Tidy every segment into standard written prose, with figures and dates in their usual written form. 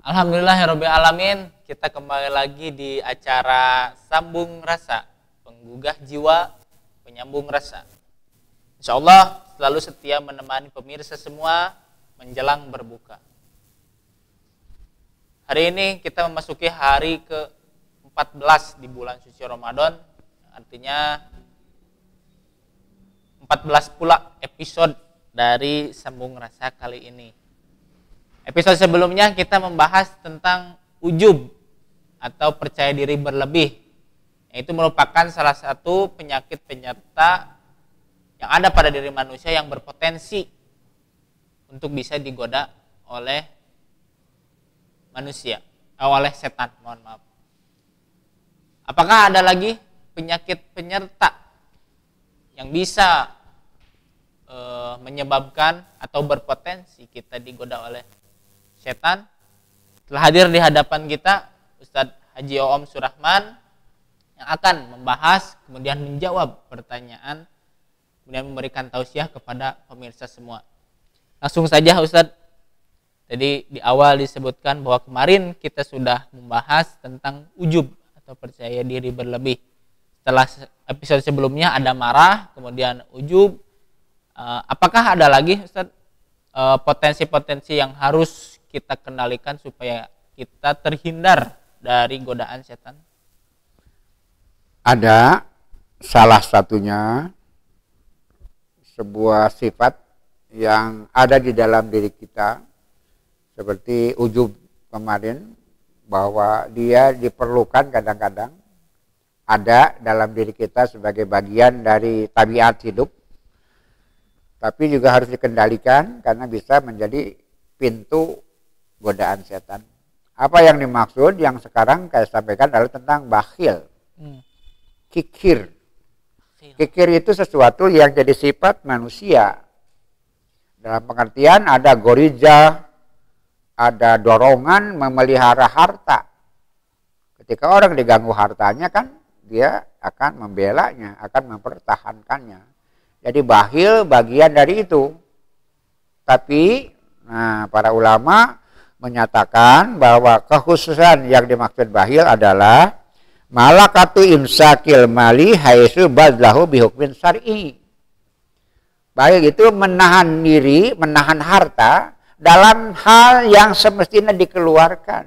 Alhamdulillahirrabbilalamin, kita kembali lagi di acara Sambung Rasa, penggugah jiwa, penyambung rasa. Insya Allah selalu setia menemani pemirsa semua menjelang berbuka. Hari ini kita memasuki hari ke-14 di bulan suci Ramadan, artinya 14 pula episode dari Sambung Rasa kali ini. Episode sebelumnya kita membahas tentang ujub atau percaya diri berlebih, yaitu merupakan salah satu penyakit penyerta yang ada pada diri manusia yang berpotensi untuk bisa digoda oleh manusia, oleh setan, mohon maaf. Apakah ada lagi penyakit penyerta yang bisa menyebabkan atau berpotensi kita digoda oleh setan? Telah hadir di hadapan kita Ustadz Haji Oom Surahman yang akan membahas, kemudian menjawab pertanyaan, kemudian memberikan tausiah kepada pemirsa semua. Langsung saja Ustadz, tadi di awal disebutkan bahwa kemarin kita sudah membahas tentang ujub atau percaya diri berlebih. Setelah episode sebelumnya ada marah, kemudian ujub. Apakah ada lagi Ustadz potensi-potensi yang harus kita kendalikan supaya kita terhindar dari godaan setan? Ada, salah satunya sebuah sifat yang ada di dalam diri kita, seperti ujub kemarin, bahwa dia diperlukan kadang-kadang ada dalam diri kita sebagai bagian dari tabiat hidup, tapi juga harus dikendalikan karena bisa menjadi pintu godaan setan. Apa yang dimaksud yang sekarang saya sampaikan adalah tentang bakhil. Kikir. Kikir itu sesuatu yang jadi sifat manusia. Dalam pengertian ada goriza, ada dorongan memelihara harta. Ketika orang diganggu hartanya kan dia akan membelanya, akan mempertahankannya. Jadi bakhil bagian dari itu. Tapi para ulama menyatakan bahwa kekhususan yang dimaksud bakhil adalah malakatu imsakil mali haitsu badlahu bihukmin syar'i. Bakhil itu menahan diri, menahan harta dalam hal yang semestinya dikeluarkan.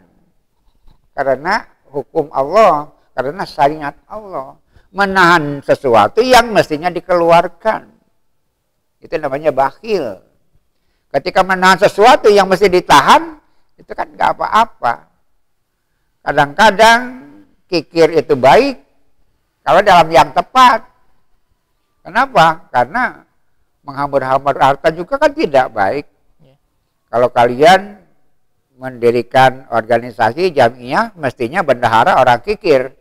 Karena hukum Allah, karena syariat Allah. Menahan sesuatu yang mestinya dikeluarkan. Itu namanya bakhil. Ketika menahan sesuatu yang mesti ditahan, itu kan nggak apa-apa. Kadang-kadang kikir itu baik kalau dalam yang tepat. Kenapa? Karena menghambur-hambur harta juga kan tidak baik. Kalau kalian mendirikan organisasi jamiah, mestinya bendahara orang kikir.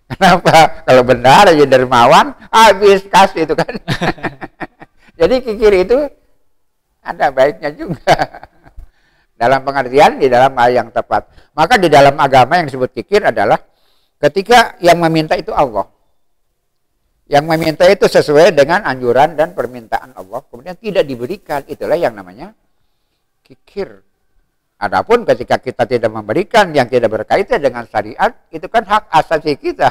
Kenapa? Kalau bendahara jadi dermawan, habis kasih itu kan. Jadi kikir itu ada baiknya juga. Dalam pengertian di dalam hal yang tepat. Maka di dalam agama yang disebut kikir adalah ketika yang meminta itu Allah. Yang meminta itu sesuai dengan anjuran dan permintaan Allah. Kemudian tidak diberikan. Itulah yang namanya kikir. Adapun ketika kita tidak memberikan yang tidak berkaitan dengan syariat, itu kan hak asasi kita.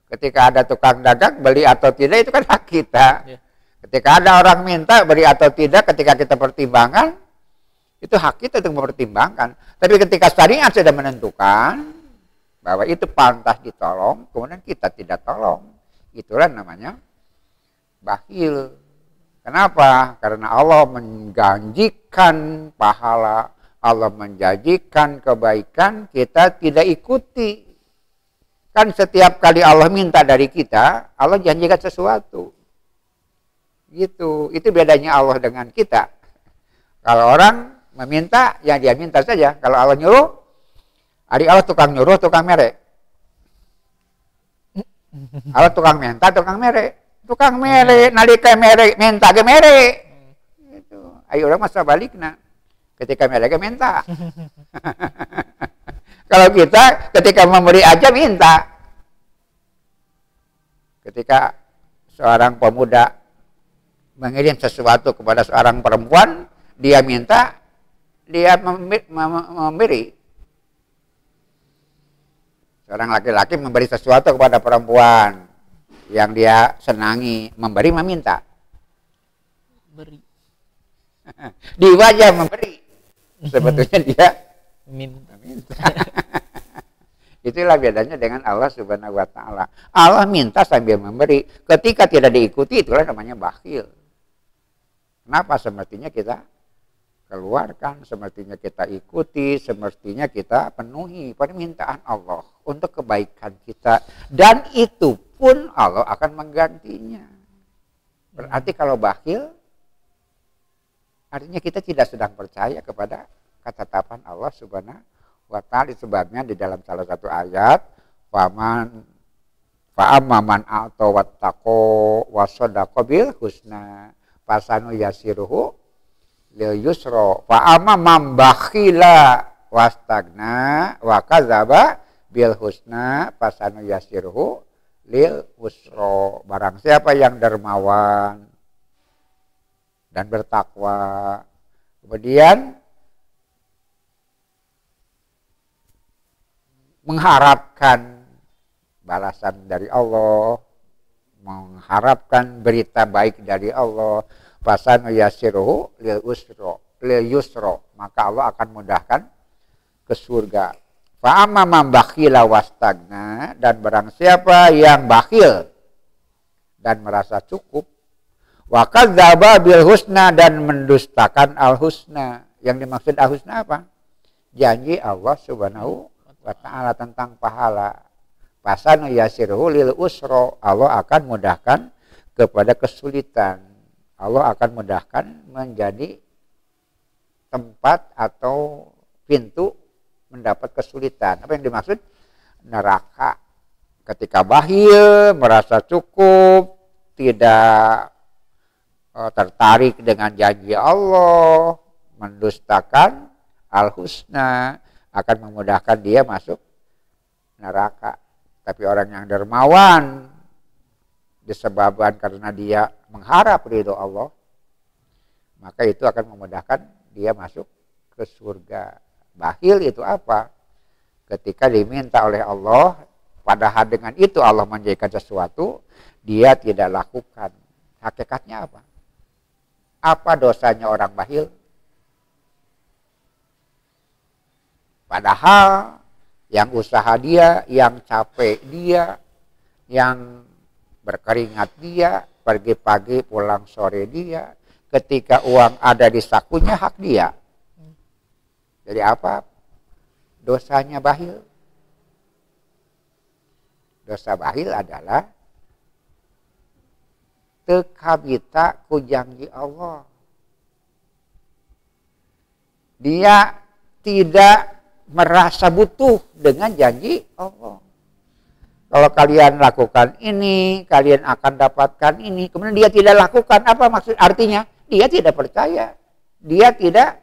Ketika ada tukang dagang, beli atau tidak, itu kan hak kita. Ketika ada orang minta beri atau tidak, ketika kita pertimbangkan, itu hak kita untuk mempertimbangkan. Tapi ketika syariat sudah menentukan bahwa itu pantas ditolong, kemudian kita tidak tolong. Itulah namanya bakhil. Kenapa? Karena Allah menjanjikan pahala, Allah menjanjikan kebaikan, kita tidak ikuti. Kan setiap kali Allah minta dari kita, Allah janjikan sesuatu. Gitu. Itu bedanya Allah dengan kita. Kalau orang meminta, ya dia minta saja. Kalau Allah nyuruh, hari Allah tukang nyuruh, tukang merek. Allah tukang minta, tukang merek. Tukang merek, nalika merek, minta ke merek. Gitu. Ayo orang masa balik, nah. Ketika mereka minta. Kalau kita ketika memberi aja minta. Ketika seorang pemuda mengirim sesuatu kepada seorang perempuan, dia minta, dia memberi. Seorang laki-laki memberi sesuatu kepada perempuan yang dia senangi, memberi meminta. Beri. Di wajah memberi. Sebetulnya dia Minta. Itulah bedanya dengan Allah Subhanahu wa taala. Allah minta sambil memberi. Ketika tidak diikuti, itulah namanya bakhil. Kenapa? Semestinya kita keluarkan, semestinya kita ikuti, semestinya kita penuhi permintaan Allah untuk kebaikan kita. Dan itu pun Allah akan menggantinya. Berarti kalau bakhil, artinya kita tidak sedang percaya kepada ketetapan Allah Subhanahu wa ta'ala. Sebabnya di dalam salah satu ayat, fa'amman a'ta wattaqo wa shadaqa bil husna fasanu yasiruhu lil yusra fa'amman bakhila wastagna wa kadzaba bil husna fasanu yasiruhu lil usra. Barang siapa yang dermawan dan bertakwa, kemudian mengharapkan balasan dari Allah, mengharapkan berita baik dari Allah, fasanu yasiruhu lil yusra, maka Allah akan mudahkan ke surga. Fa amma man bakhila wastagna, dan barang siapa yang bakhil dan merasa cukup, wa kadzdzaba bil husna, dan mendustakan al husna. Yang dimaksud al husna apa? Janji Allah Subhanahu wa ta'ala tentang pahala. Fasanu yasiruhu lil usra, Allah akan mudahkan kepada kesulitan. Allah akan mudahkan menjadi tempat atau pintu mendapat kesulitan. Apa yang dimaksud? Neraka. Ketika bakhil, merasa cukup, tidak tertarik dengan janji Allah, mendustakan al-husna, akan memudahkan dia masuk neraka. Tapi orang yang dermawan, disebabkan karena dia mengharap ridho Allah, maka itu akan memudahkan dia masuk ke surga. Bakhil itu apa? Ketika diminta oleh Allah, padahal dengan itu Allah menjadikan sesuatu, dia tidak lakukan. Hakikatnya apa? Apa dosanya orang bakhil? Padahal yang usaha dia, yang capek dia, yang berkeringat dia, pergi pagi pulang sore dia, ketika uang ada di sakunya hak dia. Jadi apa dosanya bakhil? Dosa bakhil adalah tekabita ku janji Allah. Dia tidak merasa butuh dengan janji Allah. Kalau kalian lakukan ini, kalian akan dapatkan ini. Kemudian dia tidak lakukan, apa maksud? Artinya dia tidak percaya. Dia tidak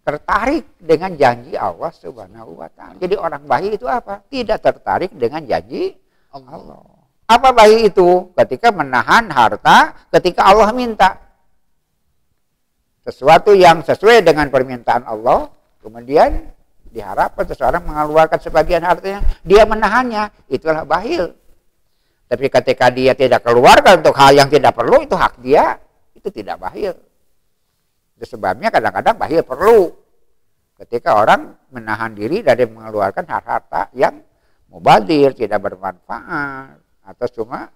tertarik dengan janji Allah Subhanahu wa ta'ala. Jadi orang bakhil itu apa? Tidak tertarik dengan janji Allah. Apa bakhil itu? Ketika menahan harta, ketika Allah minta sesuatu yang sesuai dengan permintaan Allah, kemudian diharapkan seseorang mengeluarkan sebagian hartanya, dia menahannya, itulah bakhil. Tapi ketika dia tidak keluarkan untuk hal yang tidak perlu, itu hak dia, itu tidak bakhil. Itu sebabnya kadang-kadang bakhil perlu. Ketika orang menahan diri dari mengeluarkan harta yang mubadzir, tidak bermanfaat, atau cuma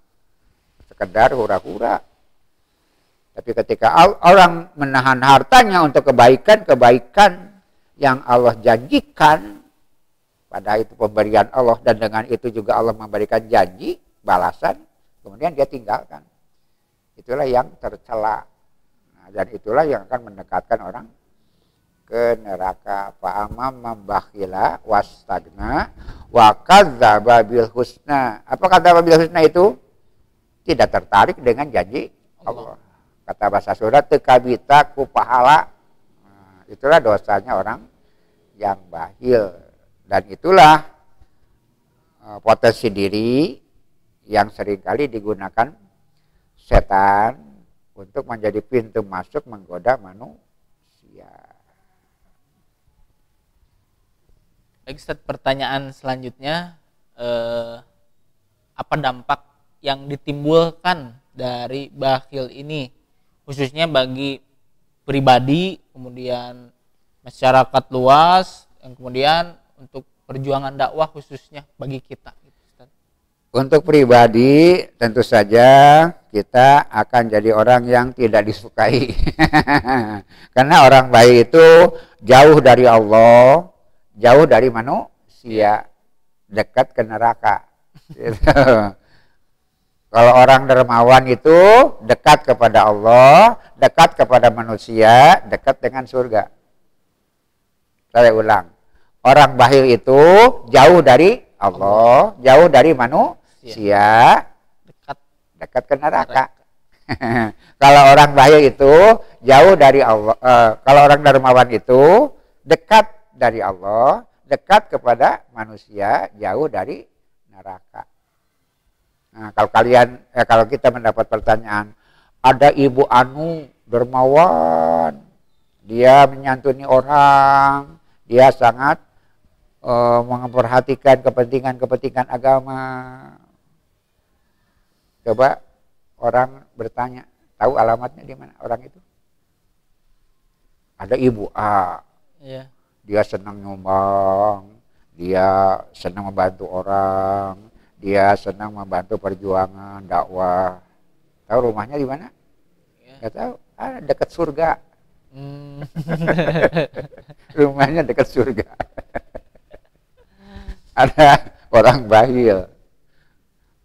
sekedar hura-hura. Tapi ketika orang menahan hartanya untuk kebaikan-kebaikan yang Allah janjikan, pada itu pemberian Allah, dan dengan itu juga Allah memberikan janji, balasan, kemudian dia tinggalkan. Itulah yang tercela. Nah, dan itulah yang akan mendekatkan orang ke neraka. Fa'amam membakhila wastagna wa kadzdzaba bil husna. Apa kata bil husna itu? Tidak tertarik dengan janji Allah. Kata bahasa surat, tekabita ku pahala. Nah, itulah dosanya orang yang bakhil. Dan itulah potensi diri yang seringkali digunakan setan untuk menjadi pintu masuk menggoda manusia. Baik Ustaz, pertanyaan selanjutnya, apa dampak yang ditimbulkan dari bakhil ini khususnya bagi pribadi, kemudian masyarakat luas, yang kemudian untuk perjuangan dakwah khususnya bagi kita gitu, Ustaz? Untuk pribadi tentu saja kita akan jadi orang yang tidak disukai. Karena orang baik itu jauh dari Allah, jauh dari manusia, dekat ke neraka. Gitu. Kalau orang dermawan itu dekat kepada Allah, dekat kepada manusia, dekat dengan surga. Saya ulang, orang bakhil itu jauh dari Allah, jauh dari manusia, dekat ke neraka. Kalau orang bakhil itu jauh dari Allah, kalau orang dermawan itu dekat dari Allah, dekat kepada manusia, jauh dari neraka. Nah, kalau kita mendapat pertanyaan, ada ibu anu dermawan, dia menyantuni orang, dia sangat memperhatikan kepentingan agama. Coba orang bertanya, tahu alamatnya di mana orang itu? Ada ibu A, dia senang nyumbang, dia senang membantu orang, dia senang membantu perjuangan dakwah. Tahu rumahnya di mana? Nggak tahu. Dekat surga. Rumahnya dekat surga. Ada orang bakhil,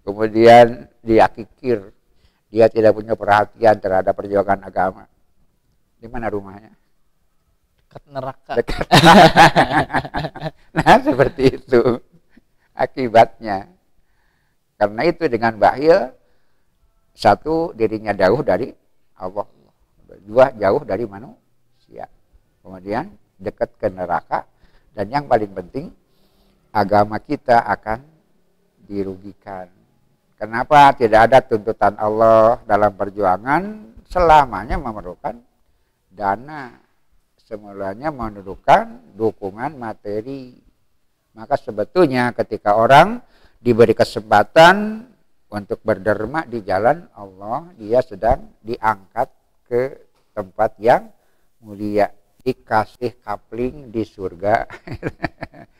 kemudian dia kikir, dia tidak punya perhatian terhadap perjuangan agama. Di mana rumahnya? Dekat neraka. Dekat. Nah, seperti itu akibatnya. Karena itu dengan bakhil, satu, dirinya jauh dari Allah, dua, jauh dari manusia, kemudian dekat ke neraka, dan yang paling penting, agama kita akan dirugikan. Kenapa? Tidak ada tuntutan Allah dalam perjuangan selamanya memerlukan dana, semulanya memerlukan dukungan materi. Maka sebetulnya ketika orang diberi kesempatan untuk berderma di jalan Allah, dia sedang diangkat ke tempat yang mulia, dikasih kapling di surga.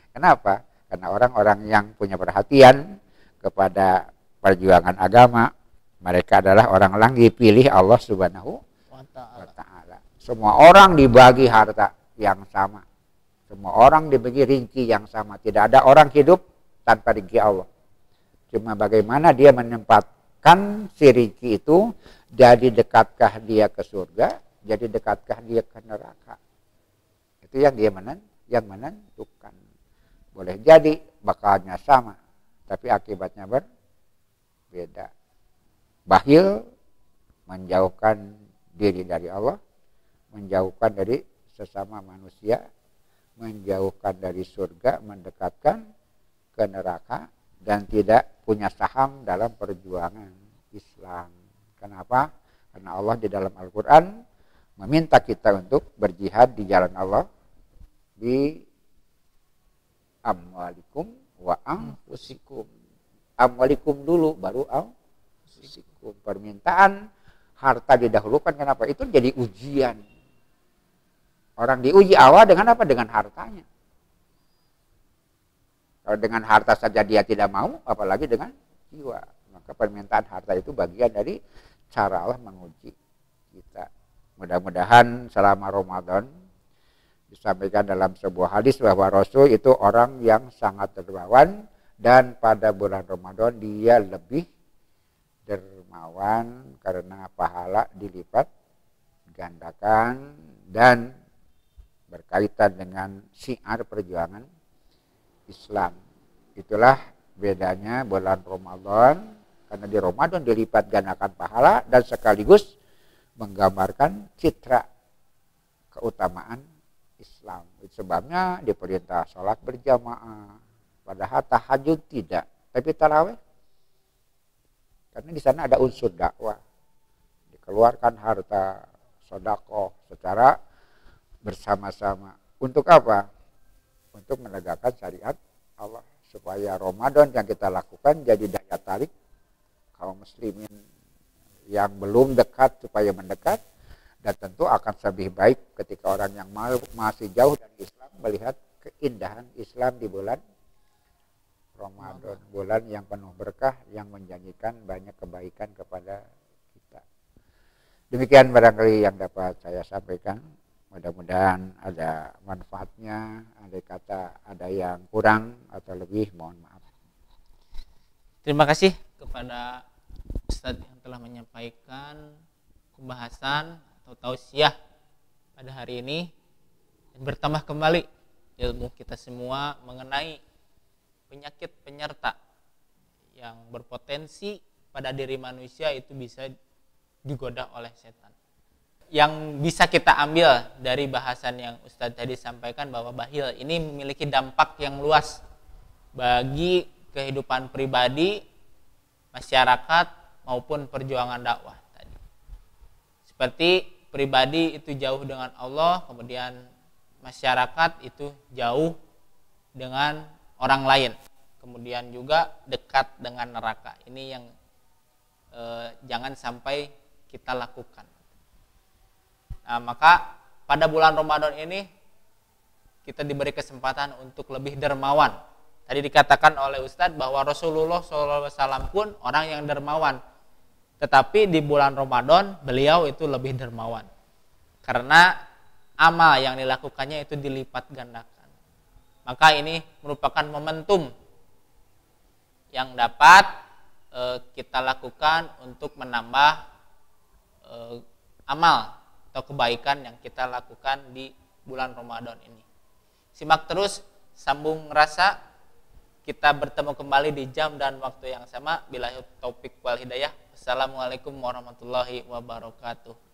Kenapa? Karena orang-orang yang punya perhatian kepada perjuangan agama, mereka adalah orang-orang dipilih Allah Subhanahu wa Ta'ala. Semua orang dibagi harta yang sama, semua orang dibagi rizki yang sama. Tidak ada orang hidup tanpa rizki Allah. Cuma bagaimana dia menempatkan si rizki itu, jadi dekatkah dia ke surga, jadi dekatkah dia ke neraka. Itu yang dia menentukan. Boleh jadi bakalnya sama, tapi akibatnya berbeda. Bakhil menjauhkan diri dari Allah, menjauhkan dari sesama manusia, menjauhkan dari surga, mendekatkan ke neraka, dan tidak punya saham dalam perjuangan Islam. Kenapa? Karena Allah di dalam Al-Quran meminta kita untuk berjihad di jalan Allah, di amwalikum wa anfusikum. Amwalikum dulu, baru anfusikum. Permintaan harta didahulukan. Kenapa? Itu jadi ujian. Orang diuji awal dengan apa? Dengan hartanya. Kalau dengan harta saja dia tidak mau, apalagi dengan jiwa. Maka permintaan harta itu bagian dari cara Allah menguji kita. Mudah-mudahan selama Ramadan, disampaikan dalam sebuah hadis bahwa Rasul itu orang yang sangat dermawan, dan pada bulan Ramadan dia lebih dermawan karena pahala dilipat gandakan dan berkaitan dengan syiar perjuangan Islam. Itulah bedanya bulan Ramadan, karena di Ramadan dilipat gandakan pahala dan sekaligus menggambarkan citra keutamaan Islam. Itu sebabnya diperintah sholat berjamaah. Padahal tahajud tidak, tapi tarawih. Karena di sana ada unsur dakwah. Dikeluarkan harta, sedekah secara bersama-sama. Untuk apa? Untuk menegakkan syariat Allah. Supaya Ramadan yang kita lakukan jadi daya tarik kaum muslimin yang belum dekat supaya mendekat. Dan tentu akan lebih baik ketika orang yang masih jauh dari Islam melihat keindahan Islam di bulan Ramadan. Bulan yang penuh berkah, yang menjanjikan banyak kebaikan kepada kita. Demikian barangkali yang dapat saya sampaikan. Mudah-mudahan ada manfaatnya. Andai kata ada yang kurang atau lebih, mohon maaf. Terima kasih kepada Ustadz yang telah menyampaikan pembahasan atau tausiah pada hari ini, dan bertambah kembali ilmu kita semua mengenai penyakit penyerta yang berpotensi pada diri manusia itu bisa digoda oleh setan. Yang bisa kita ambil dari bahasan yang Ustadz tadi sampaikan, bahwa bakhil ini memiliki dampak yang luas bagi kehidupan pribadi, masyarakat maupun perjuangan dakwah tadi. Seperti pribadi itu jauh dengan Allah, kemudian masyarakat itu jauh dengan orang lain, kemudian juga dekat dengan neraka. Ini yang jangan sampai kita lakukan. Nah, maka pada bulan Ramadan ini kita diberi kesempatan untuk lebih dermawan. Tadi dikatakan oleh Ustadz bahwa Rasulullah SAW pun orang yang dermawan. Tetapi di bulan Ramadan beliau itu lebih dermawan. Karena amal yang dilakukannya itu dilipat gandakan. Maka ini merupakan momentum yang dapat kita lakukan untuk menambah amal atau kebaikan yang kita lakukan di bulan Ramadan ini. Simak terus Sambung Rasa. Kita bertemu kembali di jam dan waktu yang sama. Billahi taufik wal hidayah. Assalamualaikum warahmatullahi wabarakatuh.